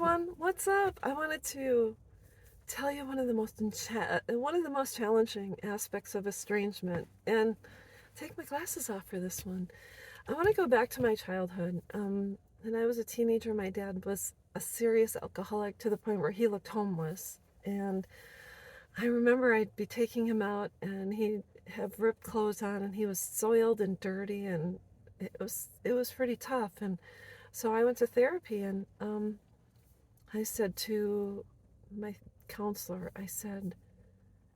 everyone, what's up? I wanted to tell you one of the most challenging aspects of estrangement, and take my glasses off for this one. I want to go back to my childhood. When I was a teenager, my dad was a serious alcoholic to the point where he looked homeless, and I remember I'd be taking him out, and he'd have ripped clothes on, and he was soiled and dirty, and it was pretty tough. And so I went to therapy, and I said to my counselor, I said,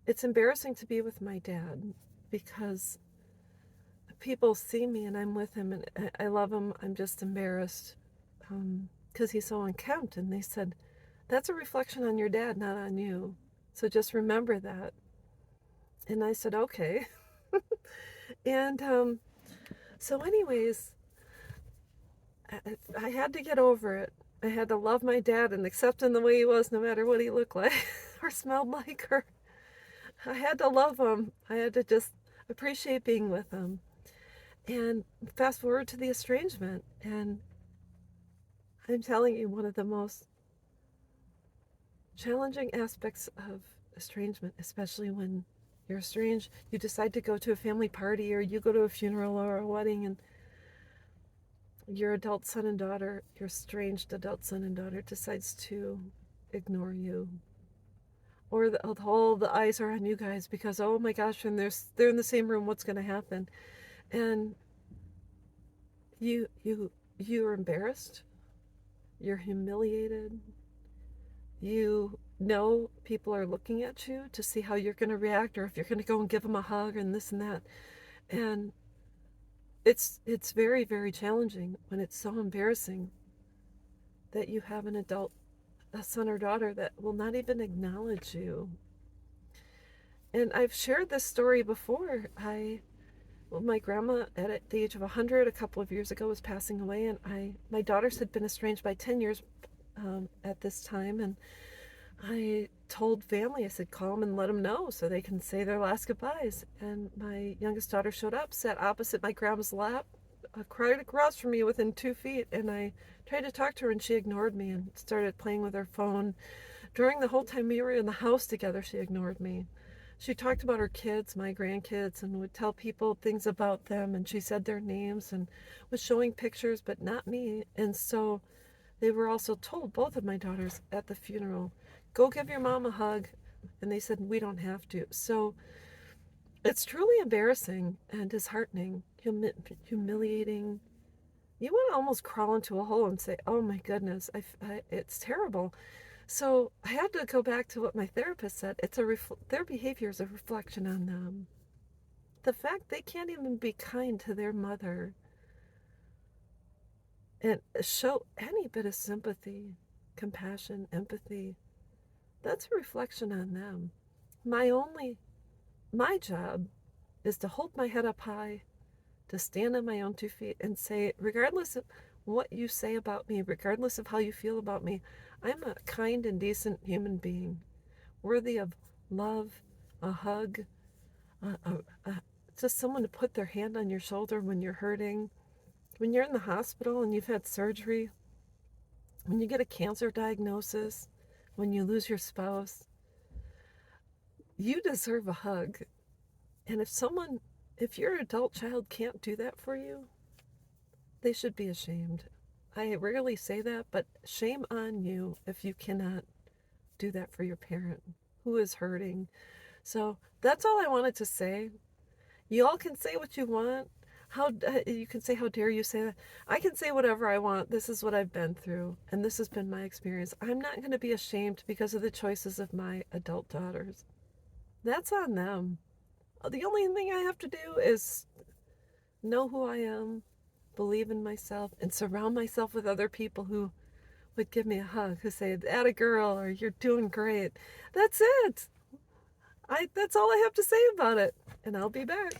it's embarrassing to be with my dad because people see me and I'm with him and I love him. I'm just embarrassed because he's so unkempt. And they said, that's a reflection on your dad, not on you. So just remember that. And I said, okay. And so, anyways, I had to get over it. I had to love my dad and accept him the way he was, no matter what he looked like or smelled like, or I had to love him. I had to just appreciate being with him. And fast forward to the estrangement, and I'm telling you, one of the most challenging aspects of estrangement, especially when you're estranged, you decide to go to a family party or you go to a funeral or a wedding, and your adult son and daughter, your estranged adult son and daughter, decides to ignore you. Or the eyes are on you guys because, oh my gosh, and they're in the same room, what's going to happen? And you you you're embarrassed, you're humiliated, you know people are looking at you to see how you're going to react or if you're going to go and give them a hug and this and that. And it's very, very challenging when it's so embarrassing that you have a son or daughter that will not even acknowledge you. And I've shared this story before. Well, my grandma at the age of 100 a couple of years ago was passing away, and my daughters had been estranged by 10 years at this time, and I told family, I said, call them and let them know so they can say their last goodbyes. And my youngest daughter showed up, sat opposite my grandma's lap, cried across from me within 2 feet, and I tried to talk to her, and she ignored me and started playing with her phone. During the whole time we were in the house together, she ignored me. She talked about her kids, my grandkids, and would tell people things about them, and she said their names and was showing pictures, but not me. And so they were also told, both of my daughters, at the funeral, go give your mom a hug. And they said, we don't have to. So it's truly embarrassing and disheartening, humiliating. You want to almost crawl into a hole and say, oh my goodness, it's terrible. So I had to go back to what my therapist said. Their behavior is a reflection on them. The fact they can't even be kind to their mother and show any bit of sympathy, compassion, empathy, that's a reflection on them. My job is to hold my head up high, to stand on my own 2 feet and say, regardless of what you say about me, regardless of how you feel about me, I'm a kind and decent human being, worthy of love, a hug, a, a, a, just someone to put their hand on your shoulder when you're hurting, when you're in the hospital and you've had surgery, when you get a cancer diagnosis, when you lose your spouse. You deserve a hug. And if your adult child can't do that for you, they should be ashamed. I rarely say that, but shame on you if you cannot do that for your parent who is hurting. So that's all I wanted to say. You all can say what you want. You can say, how dare you say that? I can say whatever I want. This is what I've been through, and this has been my experience. I'm not going to be ashamed because of the choices of my adult daughters. That's on them. The only thing I have to do is know who I am, believe in myself, and surround myself with other people who would give me a hug, who say, "Atta girl," or "You're doing great." That's it. That's all I have to say about it, and I'll be back.